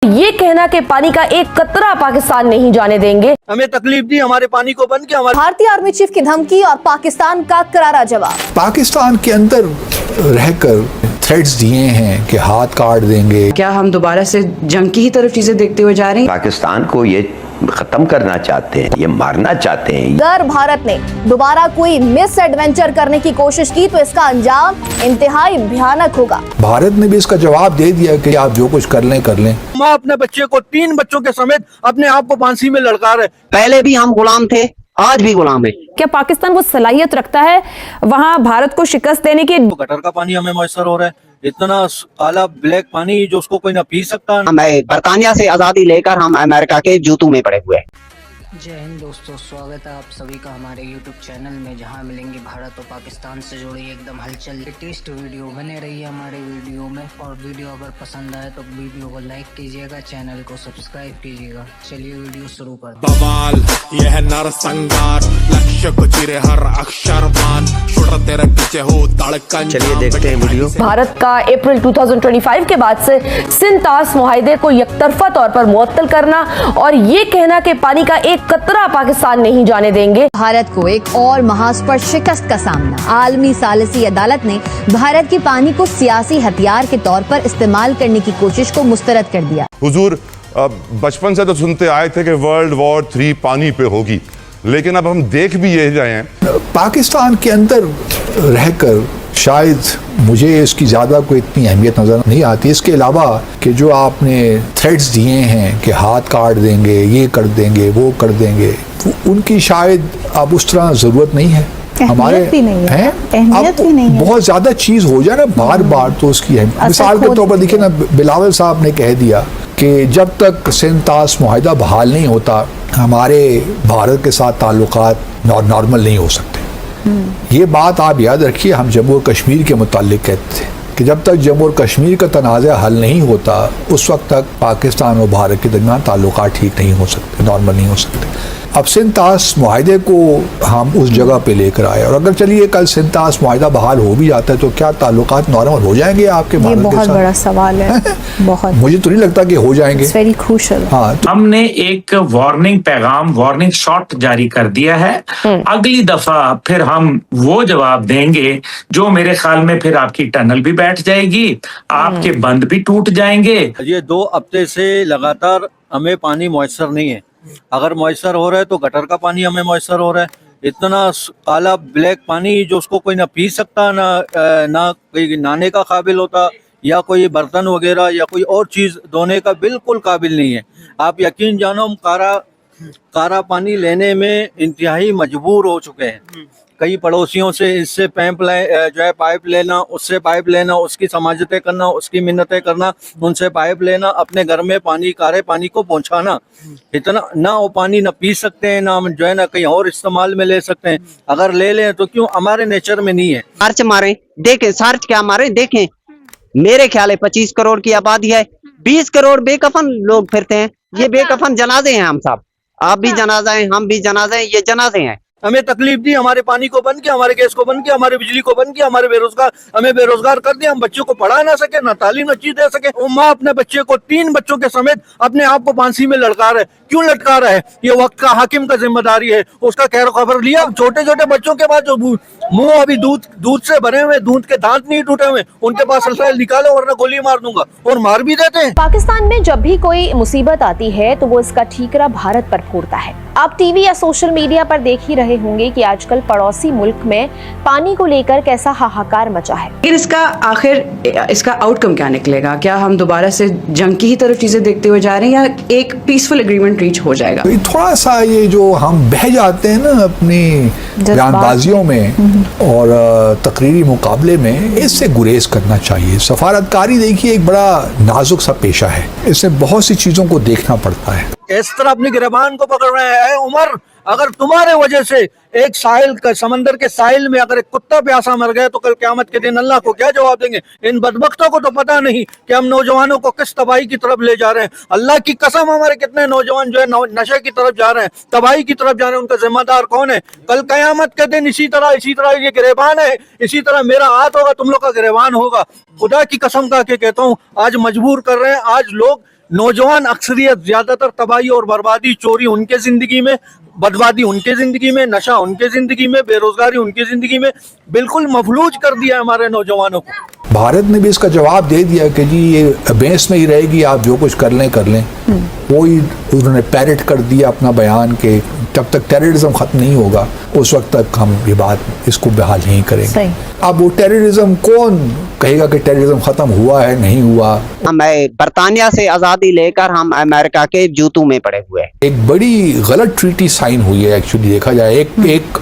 ये कहना कि पानी का एक कतरा पाकिस्तान नहीं जाने देंगे। हमें तकलीफ दी, हमारे पानी को बंद किया। भारतीय आर्मी चीफ की धमकी और पाकिस्तान का करारा जवाब। पाकिस्तान के अंदर रहकर थ्रेट्स दिए हैं कि हाथ काट देंगे। क्या हम दोबारा से जंग की ही तरफ चीजें देखते हुए जा रहे हैं? पाकिस्तान को ये खत्म करना चाहते हैं, ये मारना चाहते हैं। अगर भारत ने दोबारा कोई मिस एडवेंचर करने की कोशिश की तो इसका अंजाम इंतहाई भयानक होगा। भारत ने भी इसका जवाब दे दिया कि आप जो कुछ कर लें कर लें। माँ अपने बच्चे को 3 बच्चों के समेत अपने आप को फांसी में लटका रहे। पहले भी हम गुलाम थे, आज भी गुलाम है। क्या पाकिस्तान वो सलाहियत रखता है वहां भारत को शिकस्त देने की? गटर का पानी हमें मैसर हो रहा है, इतना काला ब्लैक पानी जो उसको कोई ना पी सकता। हमें बरतानिया से आजादी लेकर हम अमेरिका के जूतों में पड़े हुए हैं। जय हिंद दोस्तों, स्वागत है आप सभी का हमारे YouTube चैनल में, जहां मिलेंगे भारत और पाकिस्तान से जुड़ी एकदम हलचल लेटेस्ट वीडियो। बने रहिए हमारे वीडियो में, और वीडियो अगर पसंद आए तो वीडियो को लाइक कीजिएगा, चैनल को सब्सक्राइब कीजिएगा। चलिए वीडियो शुरू करते हैं। बवाल यह नरसंहार, लक्ष्य को चिरे हर अक्षरवान, छुड़ तेरे पीछे हो धड़कन। चलिए देखते हैं वीडियो। भारत का अप्रैल 2025 के बाद से सिंध तास मुआहदे को यकतरफा तौर पर मुअत्तल करना और ये कहना कि पानी का एक कतरा पाकिस्तान नहीं जाने देंगे। भारत को एक और महास्पर्श शिकस्त का सामना। आलमी सालिसी अदालत ने भारत के पानी को सियासी हथियार के तौर पर इस्तेमाल करने की कोशिश को मुस्तरद कर दिया। हुजूर, बचपन से तो सुनते आए थे कि वर्ल्ड वॉर 3 पानी पे होगी, लेकिन अब हम देख भी ये रहे हैं। पाकिस्तान के अंदर रहकर शायद मुझे इसकी ज़्यादा कोई इतनी अहमियत नज़र नहीं आती। इसके अलावा कि जो आपने थ्रेट्स दिए हैं कि हाथ काट देंगे, ये कर देंगे, वो कर देंगे, उनकी शायद अब उस तरह ज़रूरत नहीं है। हमारे भी नहीं है, अब भी नहीं है। बहुत ज़्यादा चीज़ हो जाए ना बार बार तो उसकी है। मिसाल के तौर पर देखिए ना, बिलावल साहब ने कह दिया कि जब तक सिंध तास मुआहदा बहाल नहीं होता हमारे भारत के साथ ताल्लुकात नॉर्मल नहीं हो सकते। ये बात आप याद रखिए, हम जम्मू और कश्मीर के मुतालिक कहते थे कि जब तक जम्मू और कश्मीर का तनाज़ा हल नहीं होता उस वक्त तक पाकिस्तान और भारत के दरमियान ताल्लुकात ठीक नहीं हो सकते, नॉर्मल नहीं हो सकते। अब सिंध तास मुआहदे को हम उस जगह पे लेकर आए, और अगर चलिए कल सिंध तास मुआहदा बहाल हो भी जाता है तो क्या ताल्लुकात नॉर्मल हो जाएंगे आपके भारत के साथ? बहुत बड़ा सवाल है। बहुत, मुझे तो नहीं लगता कि हो जाएंगे। Very crucial. हाँ, तो हमने एक वार्निंग पैगाम, वार्निंग शॉट जारी कर दिया है। अगली दफा फिर हम वो जवाब देंगे जो मेरे ख्याल में फिर आपकी टनल भी बैठ जाएगी, आपके बंद भी टूट जाएंगे। ये 2 हफ्ते से लगातार हमें पानी मैसर नहीं है। अगर मैसर हो रहा है तो गटर का पानी हमें मैसर हो रहा है, इतना काला ब्लैक पानी जो उसको कोई ना पी सकता, ना कोई नहाने का काबिल होता, या कोई बर्तन वगैरह या कोई और चीज़ धोने का बिल्कुल काबिल नहीं है। आप यकीन जानो, हम कारा पानी लेने में इंतहाई मजबूर हो चुके हैं। कई पड़ोसियों से इससे पाइप लेना, उससे पाइप लेना, उसकी समाजतें करना, उसकी मिन्नतें करना, उनसे पाइप लेना, अपने घर में कारे पानी को पहुंचाना। इतना ना वो पानी ना पी सकते हैं, ना हम जो है ना कहीं और इस्तेमाल में ले सकते हैं। अगर ले लें तो क्यों, हमारे नेचर में नहीं है। सर्च मारे देखें, सर्च क्या मारे देखें। मेरे ख्याल है 25 करोड़ की आबादी है, 20 करोड़ बेकफन लोग फिरते हैं। ये बेकफन जनाजे हैं हम सब, आप भी जनाजा हैं, हम भी जनाजे हैं, ये जनाजे हैं। हमें तकलीफ दी, हमारे पानी को बंद किया, हमारे गैस को बंद किया, हमारे बिजली को बंद किया, हमें बेरोजगार कर दिया। हम बच्चों को पढ़ा ना सके, ना तालीम अच्छी दे सके। वो माँ अपने बच्चे को 3 बच्चों के समेत अपने आप को फांसी में लटका रहे। क्यों लटका रहा है? ये वक्त का हाकिम का जिम्मेदारी है, उसका खैर खबर लिया। छोटे छोटे बच्चों के पास जो मुंह अभी दूध से भरे हुए, दूध के दांत नहीं टूटे हुए, उनके पास रसायन निकालो वरना गोली मार दूंगा, और मार भी देते हैं। पाकिस्तान में जब भी कोई मुसीबत आती है तो वो इसका ठीकरा भारत पर फोड़ता है। आप टीवी या सोशल मीडिया पर देख ही रहे होंगे कि आजकल पड़ोसी मुल्क में पानी को लेकर कैसा हाहाकार मचा है। लेकिन इसका आउटकम क्या निकलेगा? क्या हम दोबारा से जंग की ही तरफ चीजें देखते हुए जा रहे हैं, या एक पीसफुल एग्रीमेंट रीच हो जाएगा? थोड़ा सा ये जो हम बह जाते हैं ना अपनी बयानबाजियों में और तकरीरी मुकाबले में, इससे गुरेज करना चाहिए। सफारतकारी देखिए एक बड़ा नाजुक सा पेशा है, इसमें बहुत सी चीजों को देखना पड़ता है। इस तरह अपनी गिरबान को पकड़ रहे हैं। उमर, अगर तुम्हारे वजह से एक साहिल का, समंदर के साहिल में अगर एक कुत्ता प्यासा मर गया तो कल क़यामत के दिन अल्लाह को क्या जवाब देंगे? इन बदबख्तों को तो पता नहीं कि हम नौजवानों को किस तबाही की तरफ ले जा रहे हैं। अल्लाह की कसम, हमारे कितने नौजवान जो है नशे की तरफ जा रहे हैं, तबाही की तरफ जा रहे हैं। उनका जिम्मेदार कौन है? कल क़यामत के दिन इसी तरह ये गिरबान है, इसी तरह मेरा हाथ होगा, तुम लोग का गिरबान होगा। खुदा की कसम खा के कहता हूँ, आज मजबूर कर रहे हैं। आज लोग नौजवान अक्सरियत ज्यादातर तबाही और बर्बादी, चोरी उनके जिंदगी में, बदवादी उनके जिंदगी में, नशा उनके जिंदगी में, बेरोजगारी उनकी जिंदगी में, बिल्कुल मफलूज कर दिया हमारे नौजवानों को। भारत ने भी इसका जवाब दे दिया कि जी ये बेस में ही रहेगी, आप जो कुछ कर लें। वही उन्होंने पैरेट कर दिया अपना बयान के जब तक टेररिज्म खत्म नहीं होगा उस वक्त तक हम ये बात इसको बहाल नहीं करेंगे। अब वो टेररिज्म कौन कहेगा कि टेररिज्म खत्म हुआ है नहीं हुआ? हम बरतानिया से आजादी लेकर हम अमेरिका के जूतों में पड़े हुए हैं। एक बड़ी गलत ट्रीटी साइन हुई है एक्चुअली देखा जाए एक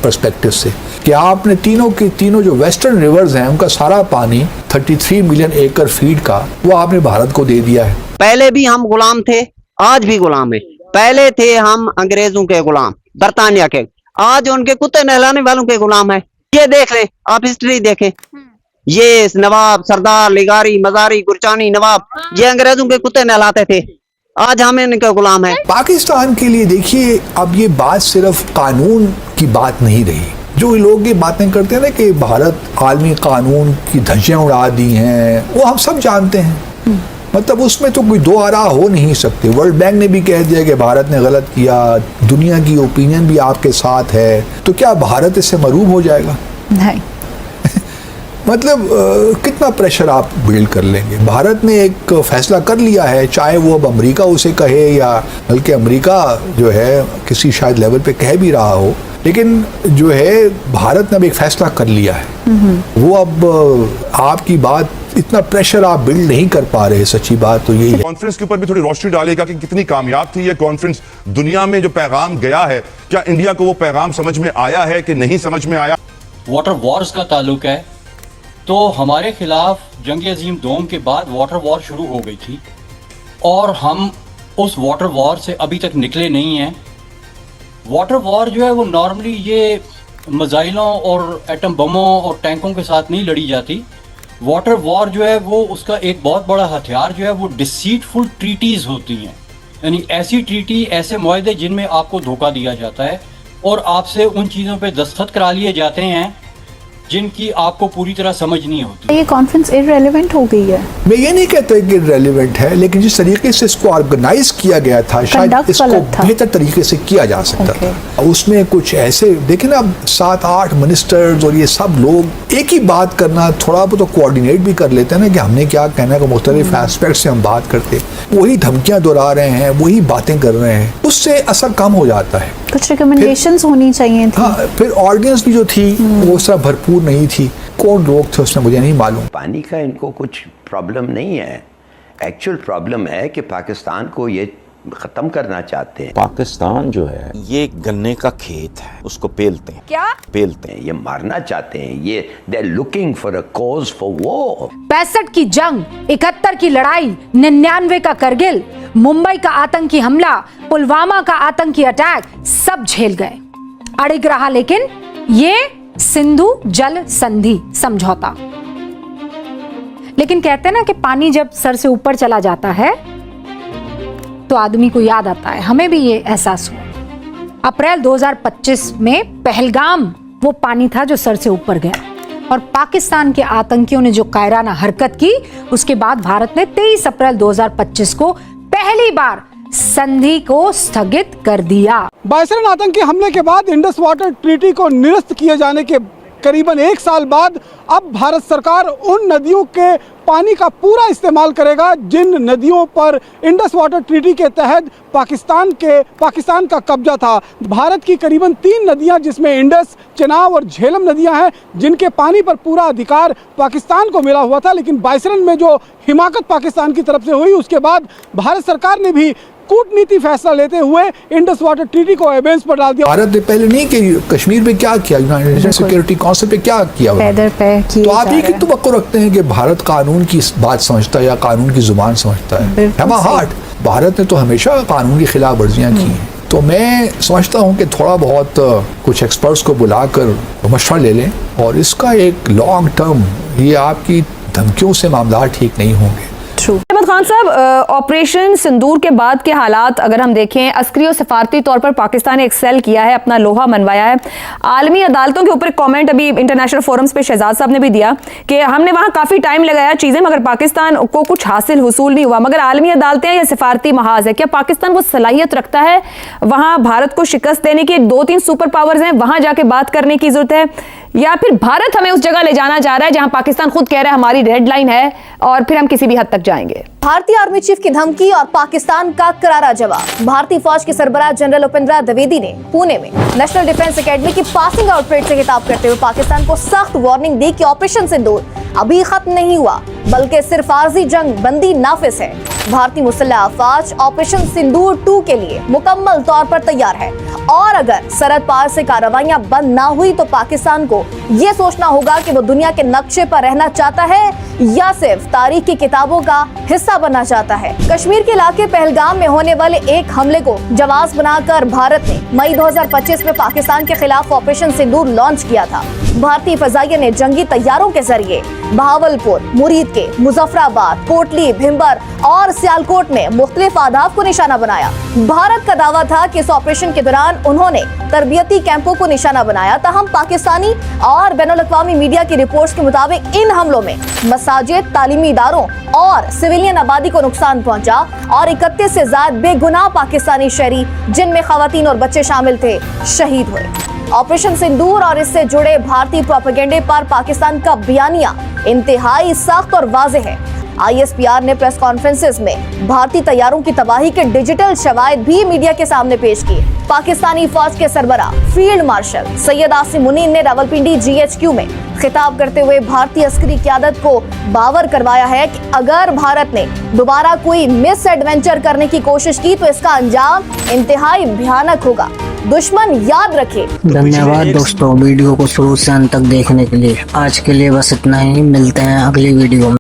पर्सपेक्टिव से कि आपने तीनों जो वेस्टर्न रिवर्स हैं उनका सारा पानी 33 मिलियन एकड़ फीट का वो आपने भारत को दे दिया है। पहले भी हम गुलाम थे, आज भी गुलाम है। पहले थे हम अंग्रेजों के गुलाम, बरतानिया के, आज उनके कुत्ते नहलाने वालों के गुलाम है। ये देख ले, आप हिस्ट्री देखें, ये नवाब, सरदार, लिगारी, मजारी, गुरचानी नवाब, ये अंग्रेजों के कुत्ते नहलाते थे, आज हम इनके गुलाम है। पाकिस्तान के लिए देखिए अब ये बात सिर्फ कानून की बात नहीं रही। जो लोग ये बातें करते हैं ना कि भारत आलमी कानून की धज्जियां उड़ा दी हैं, वो हम सब जानते हैं। मतलब उसमें तो कोई दो आरा हो नहीं सकते। वर्ल्ड बैंक ने भी कह दिया कि भारत ने गलत किया, दुनिया की ओपिनियन भी आपके साथ है, तो क्या भारत इससे मरूब हो जाएगा? नहीं। मतलब कितना प्रेशर आप बिल्ड कर लेंगे? भारत ने एक फैसला कर लिया है, चाहे वो अब अमेरिका उसे कहे या बल्कि अमेरिका जो है किसी शायद लेवल पे कह भी रहा हो, लेकिन जो है भारत ने अब एक फैसला कर लिया है। वो अब आपकी बात इतना प्रेशर आप बिल्ड नहीं कर पा रहे। सच्ची बात तो यही है। कॉन्फ्रेंस के ऊपर भी थोड़ी रोशनी डालेगा कि कितनी कामयाब थी ये कॉन्फ्रेंस, दुनिया में जो पैगाम गया है क्या इंडिया को वो पैगाम समझ में आया है कि नहीं समझ में आया? वाटर वॉर्स का ताल्लुक है तो हमारे खिलाफ जंग अजीम दोम के बाद वाटर वॉर शुरू हो गई थी और हम उस वाटर वॉर से अभी तक निकले नहीं हैं। वाटर वॉर जो है वो नॉर्मली ये मिसाइलों और एटम बमों और टैंकों के साथ नहीं लड़ी जाती। वाटर वॉर जो है वो उसका एक बहुत बड़ा हथियार जो है वो डिसीटफुल ट्रीटीज़ होती हैं, यानी ऐसी ट्रीटी, ऐसे मुआहदे जिनमें आपको धोखा दिया जाता है और आपसे उन चीज़ों पे दस्तखत करा लिए जाते हैं जिनकी आपको पूरी तरह समझ नहीं होती। ये कॉन्फ्रेंस इररेलेवेंट हो गई है। मैं ये नहीं कहता कि इररेलेवेंट है, लेकिन जिस तरीके से इसको ऑर्गेनाइज किया गया था शायद इसको बेहतर तरीके से किया जा सकता था। उसमें कुछ ऐसे देखें ना, 7-8 मिनिस्टर्स और ये सब लोग एक ही बात करना, थोड़ा बहुत तो कोऑर्डिनेट भी कर लेते हैं ना कि हमने क्या कहना है, मुख्तलिफ एस्पेक्ट से हम बात करते, वही धमकियां दोहरा रहे हैं, वही बातें कर रहे हैं, उससे असर कम हो जाता है। कुछ रिकमेंडेशंस होनी चाहिए थी। हाँ, फिर ऑडियंस भी जो थी वो उस तरह भरपूर नहीं थी। कौन लोग थे उसमें मुझे नहीं मालूम। पानी का इनको कुछ प्रॉब्लम नहीं है, एक्चुअल प्रॉब्लम है कि पाकिस्तान को ये खत्म करना चाहते हैं। पाकिस्तान जो है ये गन्ने का खेत है, उसको पेलते हैं। क्या पेलते हैं? ये मारना चाहते हैं, ये they are looking for a cause for war. 65 की जंग, 71 की लड़ाई, 99 का करगिल, मुंबई का आतंकी हमला, पुलवामा का आतंकी अटैक, सब झेल गए, अड़िग रहा लेकिन ये सिंधु जल संधि समझौता। लेकिन कहते हैं ना कि पानी जब सर से ऊपर चला जाता है तो आदमी को याद आता है। हमें भी ये एहसास हुआ। अप्रैल 2025 में पहलगाम वो पानी था जो सर से ऊपर गया और पाकिस्तान के आतंकियों ने जो कायराना हरकत की, उसके बाद भारत ने 23 अप्रैल 2025 को पहली बार संधि को स्थगित कर दिया। बायसरन आतंकी हमले के बाद इंडस वाटर ट्रीटी को निरस्त किए जाने के करीबन 1 साल बाद अब भारत सरकार उन नदियों के पानी का पूरा इस्तेमाल करेगा जिन नदियों पर इंडस वाटर ट्रीटी के तहत पाकिस्तान का कब्जा था। भारत की करीबन 3 नदियां जिसमें इंडस, चेनाब और झेलम नदियां हैं जिनके पानी पर पूरा अधिकार पाकिस्तान को मिला हुआ था, लेकिन बायसरन में जो हिमाकत पाकिस्तान की तरफ से हुई उसके बाद भारत सरकार ने भी कूटनीति फैसला लेते हुए इंडस वाटर ट्रीटी को एबेंस पर डाल दिया। भारत ने पहले नहीं कि कश्मीर पे क्या किया, यूनाइटेड सिक्योरिटी काउंसिल पे क्या किया, तो आप ये तवक्को रखते हैं कि भारत कानून की बात समझता है या कानून की जुबान समझता है? हार्ट भारत ने तो हमेशा कानून की खिलाफ वर्जियां की हैं। तो मैं समझता हूँ कि थोड़ा बहुत कुछ एक्सपर्ट्स को बुलाकर मशवरा ले लें और इसका एक लॉन्ग टर्म, ये आपकी धमकियों से मामला ठीक नहीं होंगे। अहमद खान साहब, ऑपरेशन सिंदूर के बाद के हालात अगर हम देखें, अस्करी और सफारती तौर पर पाकिस्तान ने एक्सेल किया है, अपना लोहा मनवाया है। आलमी अदालतों के ऊपर कमेंट अभी इंटरनेशनल फोरम्स पे शहजाद साहब ने भी दिया कि हमने वहां काफी टाइम लगाया चीजें, मगर पाकिस्तान को कुछ हासिल हुसूल नहीं हुआ। मगर आलमी अदालतें या सिफारती महाज है, क्या पाकिस्तान वो सलाहियत रखता है वहां भारत को शिकस्त देने की? 2-3 सुपर पावर्स हैं, वहां जाके बात करने की जरूरत है, या फिर भारत हमें उस जगह ले जाना चाह रहा है जहां पाकिस्तान खुद कह रहा है हमारी रेड लाइन है और फिर हम किसी भी हद तक जाएंगे? भारतीय आर्मी चीफ की धमकी और पाकिस्तान का करारा जवाब। भारतीय फौज के सरबराह जनरल उपेंद्र द्विवेदी ने पुणे में नेशनल डिफेंस एकेडमी की पासिंग आउट परेड से खिताब करते हुए पाकिस्तान को सख्त वार्निंग दी कि ऑपरेशन सिंदूर अभी खत्म नहीं हुआ, बल्कि सिर्फ आर्जी जंग बंदी नाफिज है। भारतीय मुसल्लह अफवाज ऑपरेशन सिंदूर 2 के लिए मुकम्मल तौर पर तैयार है और अगर सरहद पार से कार्रवाइयां बंद ना हुई तो पाकिस्तान को ये सोचना होगा कि वो दुनिया के नक्शे पर रहना चाहता है या सिर्फ तारीख की किताबों का हिस्सा बनना चाहता है। कश्मीर के इलाके पहलगाम में होने वाले एक हमले को जवाब बनाकर भारत ने मई 2025 में पाकिस्तान के खिलाफ ऑपरेशन सिंदूर लॉन्च किया था। भारतीय फजाइया ने जंगी तैयारों के जरिए बहावलपुर, मुरीद के, मुजफ्फराबाद, कोटली, भिंबर और सियालकोट में मुख्तलिफ आदाफ को निशाना बनाया। भारत का दावा था कि इस ऑपरेशन के दौरान उन्होंने तरबियती कैंपों को निशाना बनाया। ताहम पाकिस्तानी और बैनुल-अक़वामी मीडिया की रिपोर्ट्स के मुताबिक इन हमलों में मसाजिद, तालीमी इदारों और सिविलियन आबादी को नुकसान पहुंचा और 31 से ज्यादा बेगुनाह पाकिस्तानी शहरी, जिनमें खवातीन और बच्चे शामिल थे, शहीद हुए। ऑपरेशन सिंदूर और इससे जुड़े भारतीय प्रोपेगेंडे पर पाकिस्तान का बयानिया इंतहाई सख्त और वाज़ेह है। ISPR ने प्रेस कॉन्फ्रेंसेस में भारतीय तैयारों की तबाही के डिजिटल शवाहिद भी मीडिया के सामने पेश किए। पाकिस्तानी फौज के सरबराह फील्ड मार्शल सैयद आसिम मुनीर ने रावलपिंडी GHQ में खिताब करते हुए भारतीय अस्करी क़यादत को बावर करवाया है कि अगर भारत ने दोबारा कोई मिस एडवेंचर करने की कोशिश की तो इसका अंजाम इंतहाई भयानक होगा। दुश्मन याद रखे। धन्यवाद दोस्तों वीडियो को शुरू से अंत तक देखने के लिए। आज के लिए बस इतना ही, मिलते हैं अगली वीडियो में।